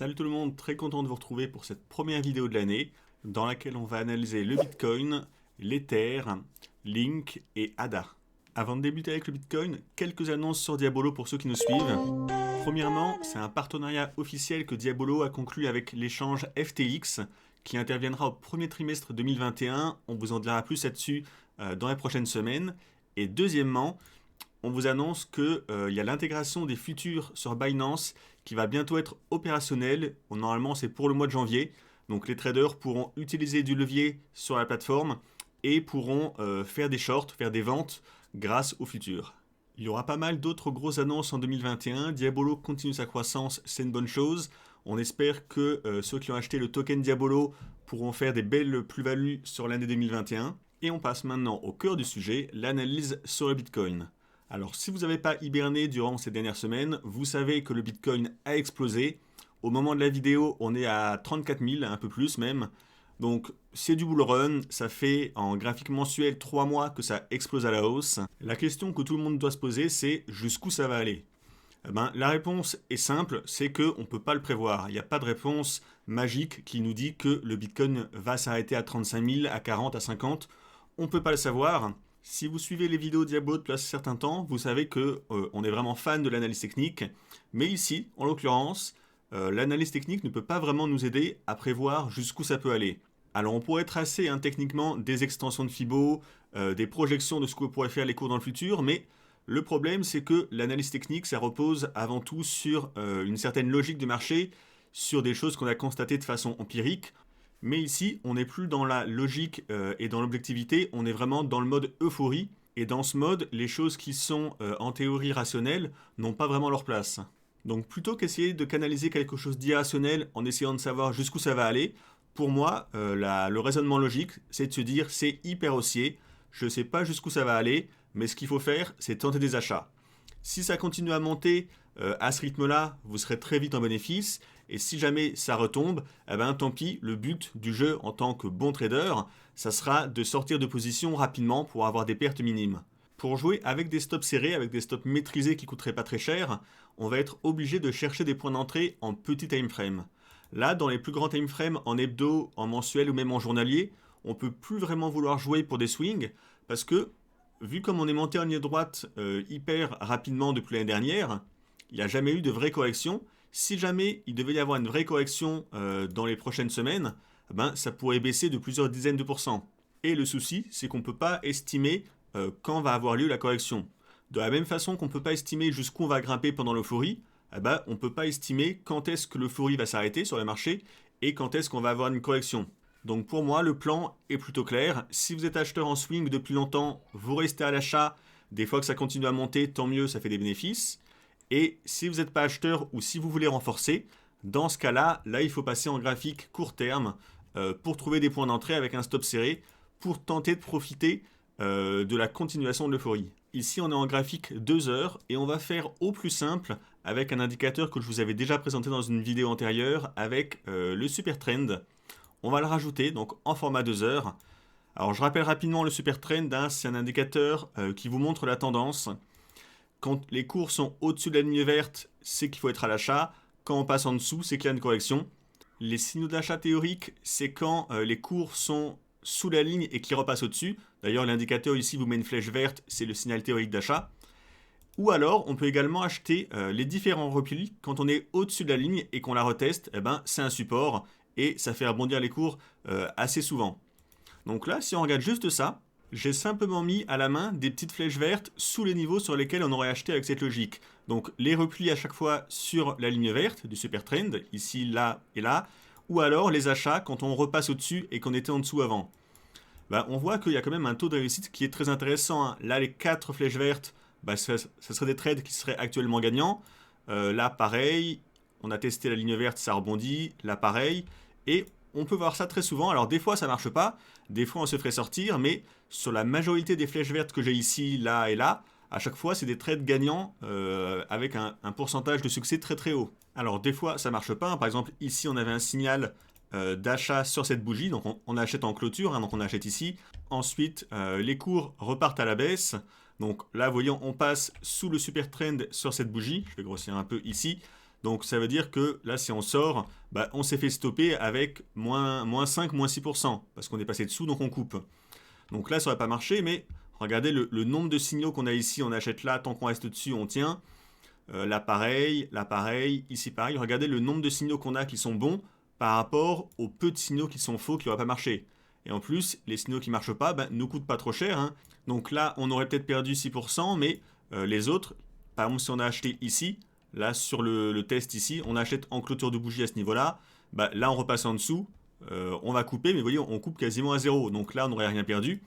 Salut tout le monde, très content de vous retrouver pour cette première vidéo de l'année dans laquelle on va analyser le Bitcoin, l'Ether, Link et ADA. Avant de débuter avec le Bitcoin, quelques annonces sur Diabolo pour ceux qui nous suivent. Premièrement, c'est un partenariat officiel que Diabolo a conclu avec l'échange FTX qui interviendra au premier trimestre 2021. On vous en dira plus là-dessus dans les prochaines semaines. Et deuxièmement, on vous annonce qu'il y a l'intégration des futurs sur Binance qui va bientôt être opérationnelle. Normalement, c'est pour le mois de janvier. Donc les traders pourront utiliser du levier sur la plateforme et pourront faire des shorts, faire des ventes grâce aux futurs. Il y aura pas mal d'autres grosses annonces en 2021. Diabolo continue sa croissance, c'est une bonne chose. On espère que ceux qui ont acheté le token Diabolo pourront faire des belles plus-values sur l'année 2021. Et on passe maintenant au cœur du sujet, l'analyse sur le Bitcoin. Alors si vous n'avez pas hiberné durant ces dernières semaines, vous savez que le Bitcoin a explosé. Au moment de la vidéo, on est à 34 000, un peu plus même. Donc c'est du bull run, ça fait en graphique mensuel 3 mois que ça explose à la hausse. La question que tout le monde doit se poser, c'est jusqu'où ça va aller? La réponse est simple, c'est qu'on ne peut pas le prévoir. Il n'y a pas de réponse magique qui nous dit que le Bitcoin va s'arrêter à 35 000, à 40, à 50. On ne peut pas le savoir. Si vous suivez les vidéos Diabolo depuis un certain temps, vous savez qu'on est vraiment fan de l'analyse technique. Mais ici, en l'occurrence, l'analyse technique ne peut pas vraiment nous aider à prévoir jusqu'où ça peut aller. Alors on pourrait tracer techniquement des extensions de Fibo, des projections de ce que pourraient faire les cours dans le futur, mais le problème c'est que l'analyse technique ça repose avant tout sur une certaine logique du marché, sur des choses qu'on a constatées de façon empirique. Mais ici, on n'est plus dans la logique et dans l'objectivité, on est vraiment dans le mode euphorie. Et dans ce mode, les choses qui sont en théorie rationnelles n'ont pas vraiment leur place. Donc plutôt qu'essayer de canaliser quelque chose d'irrationnel en essayant de savoir jusqu'où ça va aller, pour moi, le raisonnement logique, c'est de se dire c'est hyper haussier, je ne sais pas jusqu'où ça va aller, mais ce qu'il faut faire, c'est tenter des achats. Si ça continue à monter à ce rythme-là, vous serez très vite en bénéfice. Et si jamais ça retombe, tant pis, le but du jeu en tant que bon trader, ça sera de sortir de position rapidement pour avoir des pertes minimes. Pour jouer avec des stops serrés, avec des stops maîtrisés qui ne coûteraient pas très cher, on va être obligé de chercher des points d'entrée en petit time frame. Là, dans les plus grands time frames, en hebdo, en mensuel ou même en journalier, on ne peut plus vraiment vouloir jouer pour des swings parce que, vu comme on est monté en ligne droite hyper rapidement depuis l'année dernière, il n'y a jamais eu de vraie correction. Si jamais il devait y avoir une vraie correction dans les prochaines semaines, ça pourrait baisser de plusieurs dizaines de pourcents. Et le souci, c'est qu'on ne peut pas estimer quand va avoir lieu la correction. De la même façon qu'on ne peut pas estimer jusqu'où on va grimper pendant l'euphorie, on ne peut pas estimer quand est-ce que l'euphorie va s'arrêter sur le marché et quand est-ce qu'on va avoir une correction. Donc pour moi, le plan est plutôt clair. Si vous êtes acheteur en swing depuis longtemps, vous restez à l'achat. Des fois que ça continue à monter, tant mieux, ça fait des bénéfices. Et si vous n'êtes pas acheteur ou si vous voulez renforcer, dans ce cas-là, il faut passer en graphique court terme pour trouver des points d'entrée avec un stop serré pour tenter de profiter de la continuation de l'euphorie. Ici, on est en graphique 2 heures et on va faire au plus simple avec un indicateur que je vous avais déjà présenté dans une vidéo antérieure avec le Super Trend. On va le rajouter donc en format 2 heures. Alors je rappelle rapidement le Super Trend, c'est un indicateur qui vous montre la tendance. Quand les cours sont au-dessus de la ligne verte, c'est qu'il faut être à l'achat. Quand on passe en dessous, c'est qu'il y a une correction. Les signaux d'achat théoriques, c'est quand les cours sont sous la ligne et qui repassent au-dessus. D'ailleurs, l'indicateur ici vous met une flèche verte, c'est le signal théorique d'achat. Ou alors, on peut également acheter les différents replis quand on est au-dessus de la ligne et qu'on la reteste. C'est un support et ça fait rebondir les cours assez souvent. Donc là, si on regarde juste ça, j'ai simplement mis à la main des petites flèches vertes sous les niveaux sur lesquels on aurait acheté avec cette logique. Donc les replis à chaque fois sur la ligne verte du Super Trend, ici, là et là, ou alors les achats quand on repasse au-dessus et qu'on était en dessous avant. On voit qu'il y a quand même un taux de réussite qui est très intéressant. Là, les 4 flèches vertes, ça serait des trades qui seraient actuellement gagnants. Là, pareil, on a testé la ligne verte, ça rebondit. Là, pareil. Et on peut voir ça très souvent. Alors, des fois, ça marche pas. Des fois, on se ferait sortir. Mais sur la majorité des flèches vertes que j'ai ici, là et là, à chaque fois, c'est des trades gagnants avec un pourcentage de succès très très haut. Alors, des fois, ça marche pas. Par exemple, ici, on avait un signal d'achat sur cette bougie. Donc, on achète en clôture. Donc, on achète ici. Ensuite, les cours repartent à la baisse. Donc là, voyons, on passe sous le super trend sur cette bougie. Je vais grossir un peu ici. Donc ça veut dire que là, si on sort, bah, on s'est fait stopper avec moins 5, moins 6%, parce qu'on est passé dessous, donc on coupe. Donc là, ça n'aurait pas marché, mais regardez le nombre de signaux qu'on a ici, on achète là, tant qu'on reste dessus, on tient. Là pareil, ici pareil. Regardez le nombre de signaux qu'on a qui sont bons par rapport aux peu de signaux qui sont faux qui n'auraient pas marché. Et en plus, les signaux qui ne marchent pas ne nous coûtent pas trop cher, hein. Donc là, on aurait peut-être perdu 6%, mais les autres, par exemple, si on a acheté ici, là sur le test ici, on achète en clôture de bougie à ce niveau-là, bah, là on repasse en dessous, on va couper, mais vous voyez, on coupe quasiment à zéro. Donc là, on n'aurait rien perdu.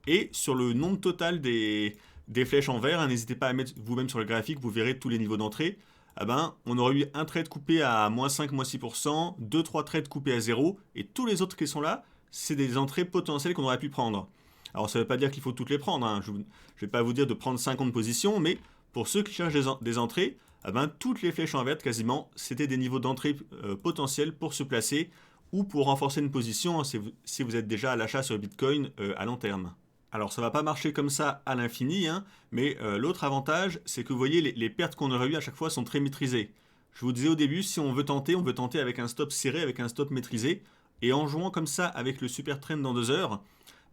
Et sur le nombre total des flèches en vert, hein, n'hésitez pas à mettre vous-même sur le graphique, vous verrez tous les niveaux d'entrée. Ah ben, on aurait eu un trade coupé à moins 5, moins 6%, 2-3 trades coupés à 0, et tous les autres qui sont là, c'est des entrées potentielles qu'on aurait pu prendre. Alors ça ne veut pas dire qu'il faut toutes les prendre, hein. Je ne vais pas vous dire de prendre 50 positions, mais pour ceux qui cherchent des entrées, ah ben, toutes les flèches en vert quasiment, c'était des niveaux d'entrée potentiels pour se placer ou pour renforcer une position, hein, si vous êtes déjà à l'achat sur le Bitcoin à long terme. Alors ça va pas marcher comme ça à l'infini, hein, mais l'autre avantage, c'est que vous voyez, les pertes qu'on aurait eues à chaque fois sont très maîtrisées. Je vous disais au début, si on veut tenter avec un stop serré, avec un stop maîtrisé, et en jouant comme ça avec le super trend dans 2 heures,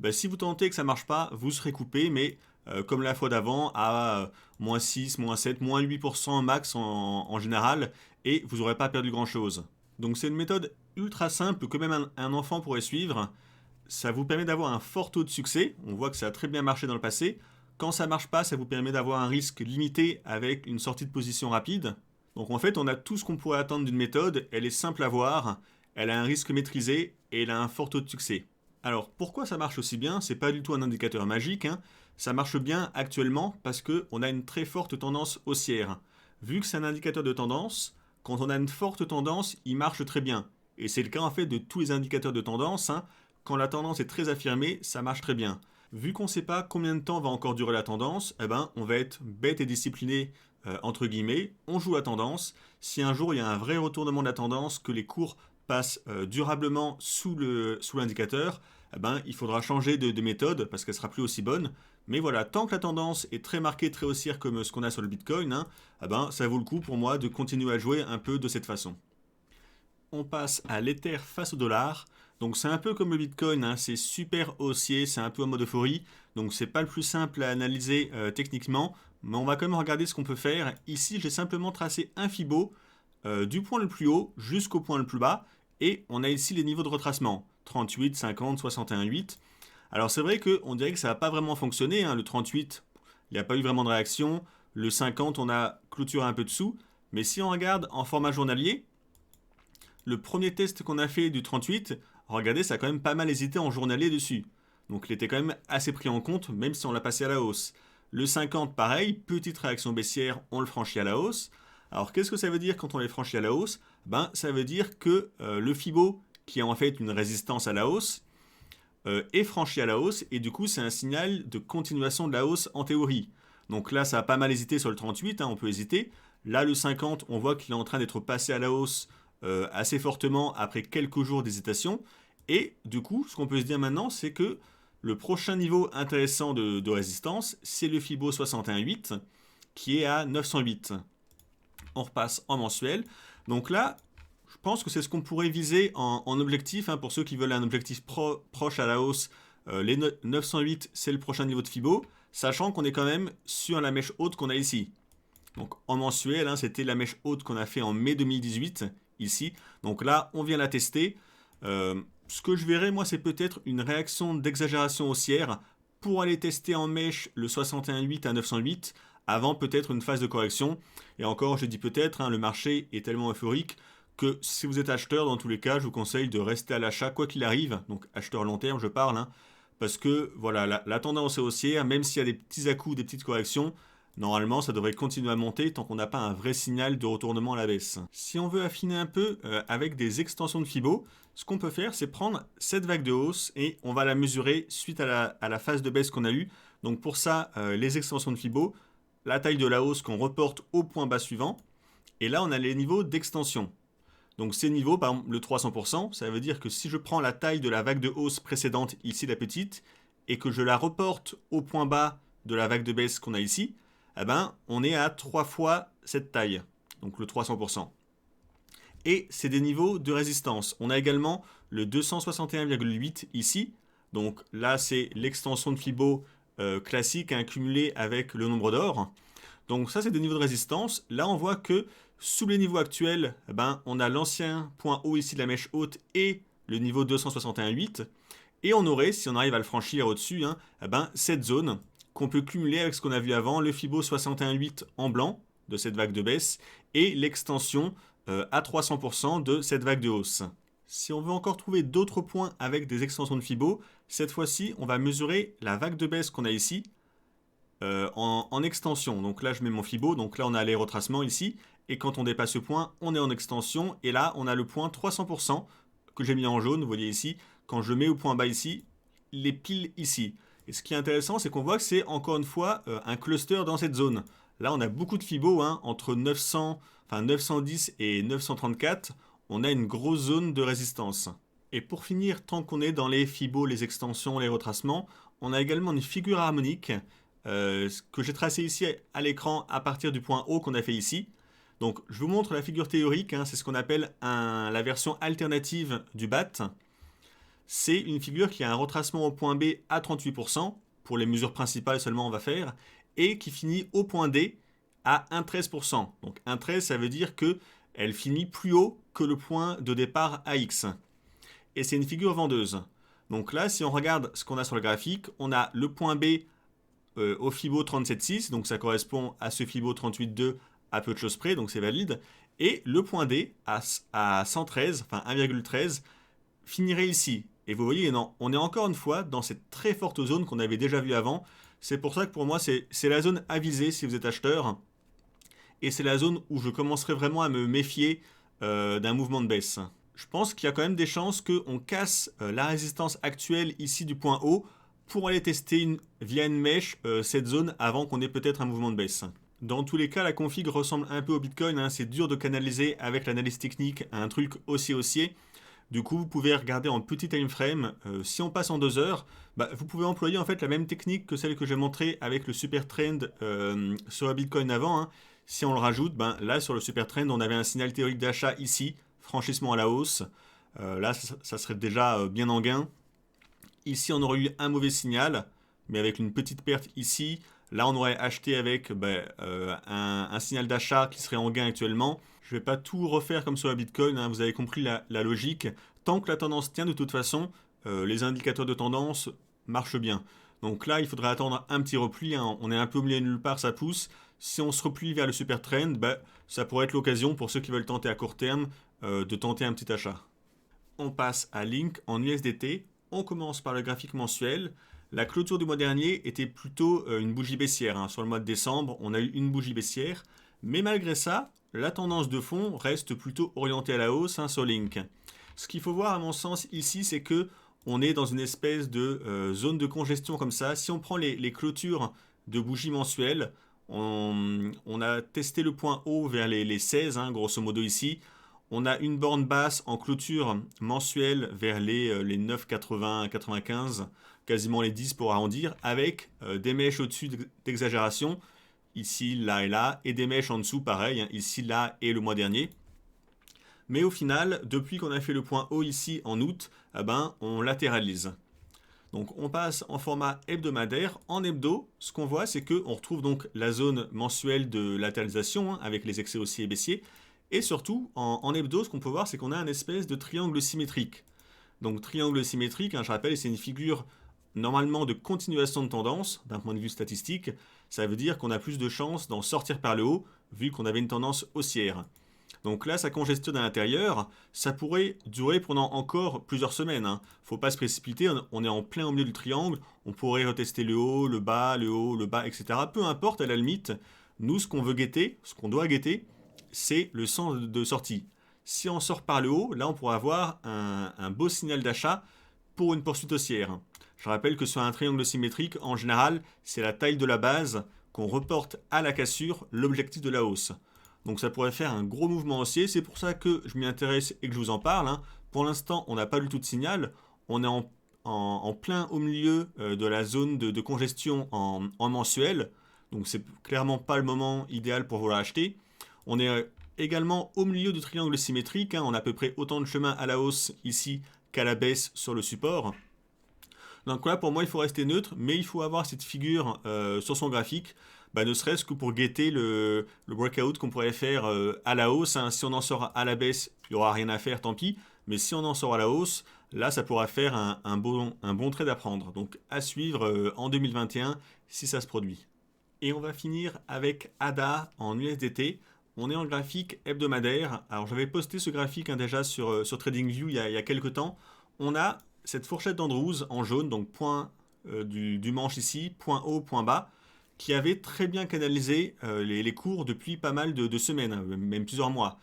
bah, si vous tentez que ça marche pas, vous serez coupé, mais comme la fois d'avant, à moins 6, moins 7, moins 8% max en général, et vous n'aurez pas perdu grand-chose. Donc c'est une méthode ultra simple que même un enfant pourrait suivre. Ça vous permet d'avoir un fort taux de succès. On voit que ça a très bien marché dans le passé. Quand ça ne marche pas, ça vous permet d'avoir un risque limité avec une sortie de position rapide. Donc en fait, on a tout ce qu'on pourrait attendre d'une méthode. Elle est simple à voir, elle a un risque maîtrisé et elle a un fort taux de succès. Alors pourquoi ça marche aussi bien? C'est pas du tout un indicateur magique, hein. Ça marche bien actuellement parce qu'on a une très forte tendance haussière. Vu que c'est un indicateur de tendance, quand on a une forte tendance, il marche très bien. Et c'est le cas en fait de tous les indicateurs de tendance, hein. Quand la tendance est très affirmée, ça marche très bien. Vu qu'on ne sait pas combien de temps va encore durer la tendance, eh ben, on va être bête et discipliné, entre guillemets, on joue la tendance. Si un jour il y a un vrai retournement de la tendance, que les cours passent durablement sous l'indicateur, eh ben, il faudra changer de méthode parce qu'elle sera plus aussi bonne. Mais voilà, tant que la tendance est très marquée, très haussière comme ce qu'on a sur le Bitcoin, hein, eh ben, ça vaut le coup pour moi de continuer à jouer un peu de cette façon. On passe à l'Ether face au dollar. Donc c'est un peu comme le Bitcoin, hein, c'est super haussier, c'est un peu en mode euphorie. Donc c'est pas le plus simple à analyser techniquement, mais on va quand même regarder ce qu'on peut faire. Ici, j'ai simplement tracé un Fibo du point le plus haut jusqu'au point le plus bas, et on a ici les niveaux de retracement 38, 50, 61, 8. Alors c'est vrai qu'on dirait que ça n'a pas vraiment fonctionné, hein. Le 38, il n'y a pas eu vraiment de réaction. Le 50, on a clôturé un peu dessous. Mais si on regarde en format journalier, le premier test qu'on a fait du 38, regardez, ça a quand même pas mal hésité en journalier dessus. Donc il était quand même assez pris en compte, même si on l'a passé à la hausse. Le 50, pareil, petite réaction baissière, on le franchit à la hausse. Alors qu'est-ce que ça veut dire quand on les franchit à la hausse? Ben, ça veut dire que le Fibo, qui est en fait une résistance à la hausse, est franchi à la hausse, et du coup c'est un signal de continuation de la hausse en théorie. Donc là ça a pas mal hésité sur le 38, hein, on peut hésiter. Là le 50, on voit qu'il est en train d'être passé à la hausse assez fortement après quelques jours d'hésitation. Et du coup, ce qu'on peut se dire maintenant, c'est que le prochain niveau intéressant de résistance, c'est le Fibo 61.8, qui est à 908. On repasse en mensuel. Donc là, je pense que c'est ce qu'on pourrait viser en objectif, hein, pour ceux qui veulent un objectif proche à la hausse. Les 908, c'est le prochain niveau de Fibo, sachant qu'on est quand même sur la mèche haute qu'on a ici. Donc en mensuel, hein, c'était la mèche haute qu'on a fait en mai 2018, ici. Donc là, on vient la tester. Ce que je verrais, moi, c'est peut-être une réaction d'exagération haussière pour aller tester en mèche le 61.8 à 908, avant peut-être une phase de correction. Et encore, je dis peut-être, hein, le marché est tellement euphorique que si vous êtes acheteur, dans tous les cas, je vous conseille de rester à l'achat quoi qu'il arrive. Donc acheteur long terme, je parle, hein, parce que voilà, la tendance est haussière, même s'il y a des petits à-coups, des petites corrections. Normalement, ça devrait continuer à monter tant qu'on n'a pas un vrai signal de retournement à la baisse. Si on veut affiner un peu avec des extensions de Fibo, ce qu'on peut faire, c'est prendre cette vague de hausse et on va la mesurer suite à la phase de baisse qu'on a eue. Donc pour ça, les extensions de Fibo, la taille de la hausse qu'on reporte au point bas suivant. Et là, on a les niveaux d'extension. Donc ces niveaux, par exemple le 300%, ça veut dire que si je prends la taille de la vague de hausse précédente, ici la petite, et que je la reporte au point bas de la vague de baisse qu'on a ici, eh ben, on est à 3 fois cette taille. donc le 300%. Et c'est des niveaux de résistance. On a également le 261,8 ici. Donc là, c'est l'extension de Fibo classique cumulée avec le nombre d'or. Donc ça, c'est des niveaux de résistance. Là, on voit que sous les niveaux actuels, on a l'ancien point haut ici de la mèche haute et le niveau 261,8. Et on aurait, si on arrive à le franchir au-dessus, cette zone qu'on peut cumuler avec ce qu'on a vu avant, le Fibo 61,8 en blanc de cette vague de baisse et l'extension à 300% de cette vague de hausse. Si on veut encore trouver d'autres points avec des extensions de Fibo, cette fois-ci, on va mesurer la vague de baisse qu'on a ici en extension. Donc là, je mets mon Fibo, donc là, on a les retracements ici, et quand on dépasse ce point, on est en extension, et là, on a le point 300% que j'ai mis en jaune, vous voyez ici, quand je mets au point bas ici, les piles ici. Et ce qui est intéressant, c'est qu'on voit que c'est encore une fois un cluster dans cette zone. Là, on a beaucoup de Fibo, entre 910 et 934, on a une grosse zone de résistance. Et pour finir, tant qu'on est dans les Fibo, les extensions, les retracements, on a également une figure harmonique que j'ai tracée ici à l'écran à partir du point haut qu'on a fait ici. Donc je vous montre la figure théorique, c'est ce qu'on appelle la version alternative du BAT. C'est une figure qui a un retracement au point B à 38%, pour les mesures principales seulement on va faire, et qui finit au point D à 1,13%. Donc 1,13 ça veut dire qu'elle finit plus haut que le point de départ AX. Et c'est une figure vendeuse. Donc là, si on regarde ce qu'on a sur le graphique, on a le point B au Fibo 37,6, donc ça correspond à ce Fibo 38,2 à peu de choses près, donc c'est valide. Et le point D à 113, enfin 1,13, finirait ici. Et vous voyez, non, on est encore une fois dans cette très forte zone qu'on avait déjà vue avant. C'est pour ça que pour moi, c'est la zone à viser si vous êtes acheteur. Et c'est la zone où je commencerai vraiment à me méfier d'un mouvement de baisse. Je pense qu'il y a quand même des chances qu'on casse la résistance actuelle ici du point haut pour aller tester via une mèche cette zone avant qu'on ait peut-être un mouvement de baisse. Dans tous les cas, la config ressemble un peu au Bitcoin. C'est dur de canaliser avec l'analyse technique un truc haussier. Du coup, vous pouvez regarder en petit time frame. Si on passe en 2 heures, vous pouvez employer en fait la même technique que celle que j'ai montrée avec le super trend sur le Bitcoin avant. Si on le rajoute, là sur le super trend, on avait un signal théorique d'achat ici, franchissement à la hausse. Là, ça serait déjà bien en gain. Ici, on aurait eu un mauvais signal, mais avec une petite perte ici. Là, on aurait acheté avec un signal d'achat qui serait en gain actuellement. Je ne vais pas tout refaire comme sur la Bitcoin, vous avez compris la logique. Tant que la tendance tient, de toute façon, les indicateurs de tendance marchent bien. Donc là, il faudrait attendre un petit repli. On est un peu au milieu de nulle part, ça pousse. Si on se replie vers le super trend, ça pourrait être l'occasion pour ceux qui veulent tenter à court terme de tenter un petit achat. On passe à Link en USDT. On commence par le graphique mensuel. La clôture du mois dernier était plutôt une bougie baissière. Sur le mois de décembre, on a eu une bougie baissière. Mais malgré ça, la tendance de fond reste plutôt orientée à la hausse sur Link. Ce qu'il faut voir à mon sens ici, c'est que on est dans une espèce de zone de congestion comme ça. Si on prend les clôtures de bougies mensuelles, on a testé le point haut vers les 16, grosso modo ici. On a une borne basse en clôture mensuelle vers les 9,80, 95, quasiment les 10 pour arrondir, avec des mèches au-dessus d'exagération, ici, là et là, et des mèches en dessous, pareil, ici, là et le mois dernier. Mais au final, depuis qu'on a fait le point haut ici en août, on latéralise. Donc on passe en format hebdomadaire. En hebdo, ce qu'on voit, c'est qu'on retrouve donc la zone mensuelle de latéralisation, avec les excès haussiers et baissiers. Et surtout, en hebdo, ce qu'on peut voir, c'est qu'on a un espèce de triangle symétrique. Donc triangle symétrique, je rappelle, c'est une figure normalement de continuation de tendance, d'un point de vue statistique. Ça veut dire qu'on a plus de chances d'en sortir par le haut, vu qu'on avait une tendance haussière. Donc là, ça congestionne à l'intérieur. Ça pourrait durer pendant encore plusieurs semaines. Faut pas se précipiter, on est en plein au milieu du triangle. On pourrait retester le haut, le bas, etc. Peu importe à la limite. Nous, ce qu'on veut guetter, ce qu'on doit guetter, c'est le sens de sortie. Si on sort par le haut, là on pourra avoir un beau signal d'achat pour une poursuite haussière. Je rappelle que sur un triangle symétrique, en général, c'est la taille de la base qu'on reporte à la cassure, l'objectif de la hausse. Donc ça pourrait faire un gros mouvement haussier, c'est pour ça que je m'y intéresse et que je vous en parle. Pour l'instant, on n'a pas du tout de signal, on est en plein au milieu de la zone de congestion en mensuel, donc c'est clairement pas le moment idéal pour vouloir acheter. On est Également au milieu du triangle symétrique, on a à peu près autant de chemin à la hausse ici qu'à la baisse sur le support. Donc là, pour moi, il faut rester neutre, mais il faut avoir cette figure sur son graphique, ne serait-ce que pour guetter le breakout qu'on pourrait faire à la hausse. Si on en sort à la baisse, il n'y aura rien à faire, tant pis. Mais si on en sort à la hausse, là, ça pourra faire un bon trade à prendre. Donc à suivre en 2021 si ça se produit. Et on va finir avec ADA en USDT. On est en graphique hebdomadaire. Alors j'avais posté ce graphique déjà sur TradingView il y a quelques temps. On a cette fourchette d'Andrews en jaune, donc point du manche ici, point haut, point bas, qui avait très bien canalisé les cours depuis pas mal de semaines, même plusieurs mois.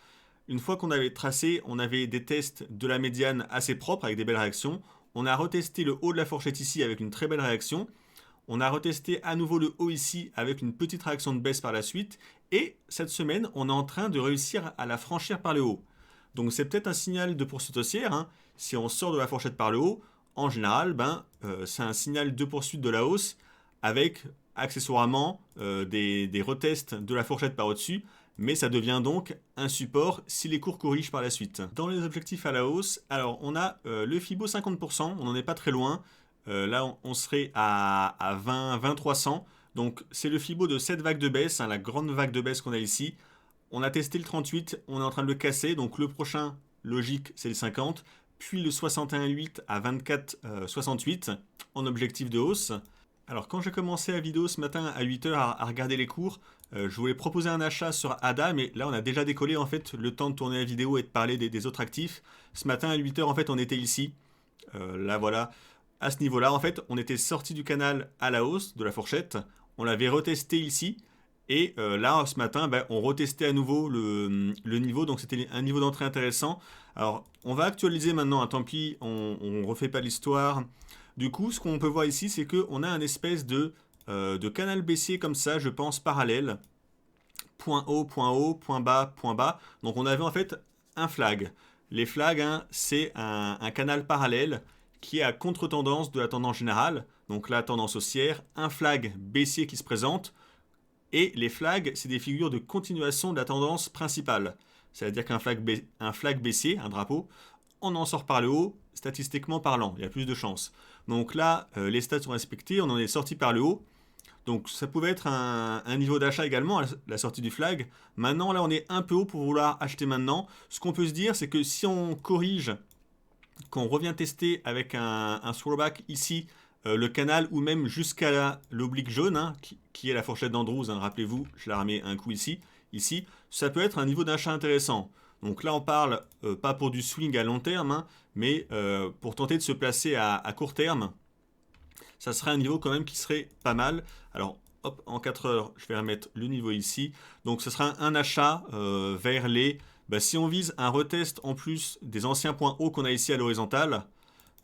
Une fois qu'on avait tracé, on avait des tests de la médiane assez propres avec des belles réactions. On a retesté le haut de la fourchette ici avec une très belle réaction. On a retesté à nouveau le haut ici avec une petite réaction de baisse par la suite. Et cette semaine, on est en train de réussir à la franchir par le haut. Donc c'est peut-être un signal de poursuite haussière. Si on sort de la fourchette par le haut, en général, c'est un signal de poursuite de la hausse avec accessoirement des retests de la fourchette par au-dessus. Mais ça devient donc un support si les cours corrigent par la suite. Dans les objectifs à la hausse, alors on a le Fibo 50%, on n'en est pas très loin. Là, on serait à 20 300. Donc, c'est le Fibo de cette vague de baisse, la grande vague de baisse qu'on a ici. On a testé le 38, on est en train de le casser. Donc, le prochain logique, c'est le 50. Puis le 61,8 à 24,68 en objectif de hausse. Alors, quand j'ai commencé la vidéo ce matin à 8h à regarder les cours, je voulais proposer un achat sur ADA, mais là, on a déjà décollé en fait le temps de tourner la vidéo et de parler des autres actifs. Ce matin à 8h, en fait, on était ici. Là, voilà. À ce niveau-là, en fait, on était sorti du canal à la hausse de la fourchette. On l'avait retesté ici. Et là, ce matin, on retestait à nouveau le niveau. Donc, c'était un niveau d'entrée intéressant. Alors, on va actualiser maintenant. Tant pis, on ne refait pas l'histoire. Du coup, ce qu'on peut voir ici, c'est qu'on a un espèce de canal baissier comme ça, je pense, parallèle. Point haut, point bas, point bas. Donc, on avait en fait un flag. Les flags, c'est un canal parallèle qui est à contre-tendance de la tendance générale, donc la tendance haussière, un flag baissier qui se présente, et les flags, c'est des figures de continuation de la tendance principale. C'est-à-dire qu'un flag baissier, un drapeau, on en sort par le haut, statistiquement parlant, il y a plus de chances. Donc là, les stats sont respectés, on en est sorti par le haut, donc ça pouvait être un niveau d'achat également à la sortie du flag. Maintenant, là, on est un peu haut pour vouloir acheter maintenant. Ce qu'on peut se dire, c'est que si on corrige, qu'on revient tester avec un throwback ici, le canal ou même jusqu'à l'oblique jaune, qui est la fourchette d'Andrews, rappelez-vous, je la remets un coup ici, ça peut être un niveau d'achat intéressant. Donc là on parle pas pour du swing à long terme, mais pour tenter de se placer à court terme, ça serait un niveau quand même qui serait pas mal. Alors hop, en 4 heures, je vais remettre le niveau ici. Donc ce sera un achat vers les... si on vise un retest en plus des anciens points hauts qu'on a ici à l'horizontale,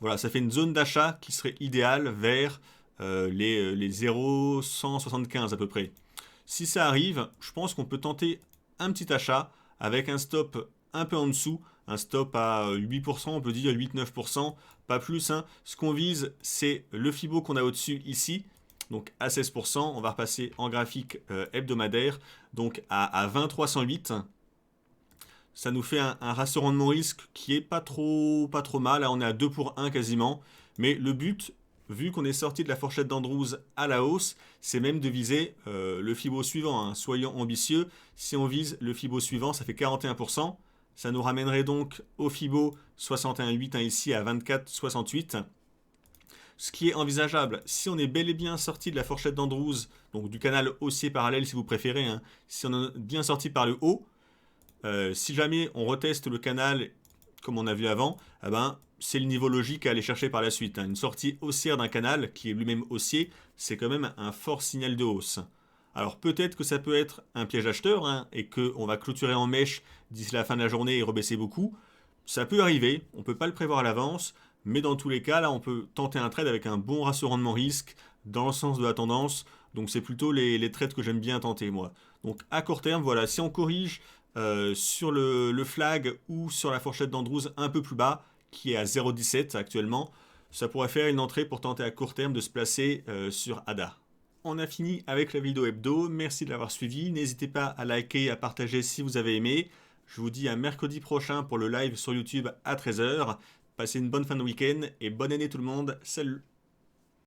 voilà, ça fait une zone d'achat qui serait idéale vers les 0,175 à peu près. Si ça arrive, je pense qu'on peut tenter un petit achat avec un stop un peu en dessous, un stop à 8%, on peut dire 8-9%, pas plus. Ce qu'on vise, c'est le Fibo qu'on a au-dessus ici, donc à 16%. On va repasser en graphique hebdomadaire, donc à 20,308. Ça nous fait un ratio rendement risque qui est pas trop mal. Là, on est à 2 pour 1 quasiment. Mais le but, vu qu'on est sorti de la fourchette d'Andrews à la hausse, c'est même de viser le Fibo suivant. Soyons ambitieux. Si on vise le Fibo suivant, ça fait 41%. Ça nous ramènerait donc au Fibo 61,8 ici à 24,68. Ce qui est envisageable, si on est bel et bien sorti de la fourchette d'Andrews, donc du canal haussier parallèle si vous préférez, si on est bien sorti par le haut, si jamais on reteste le canal comme on a vu avant, c'est le niveau logique à aller chercher par la suite. Une sortie haussière d'un canal qui est lui-même haussier, c'est quand même un fort signal de hausse. Alors peut-être que ça peut être un piège acheteur et qu'on va clôturer en mèche d'ici la fin de la journée et rebaisser beaucoup. Ça peut arriver, on ne peut pas le prévoir à l'avance, mais dans tous les cas, là on peut tenter un trade avec un bon ratio rendement risque dans le sens de la tendance. Donc c'est plutôt les trades que j'aime bien tenter moi. Donc à court terme, voilà, si on corrige sur le flag ou sur la fourchette d'Andrews un peu plus bas, qui est à 0,17 actuellement, ça pourrait faire une entrée pour tenter à court terme de se placer sur ADA. on a fini avec la vidéo hebdo. Merci de l'avoir suivi. N'hésitez pas à liker et à partager si vous avez aimé. Je vous dis à mercredi prochain pour le live sur YouTube à 13 h. Passez une bonne fin de week-end et bonne année tout le monde. Salut!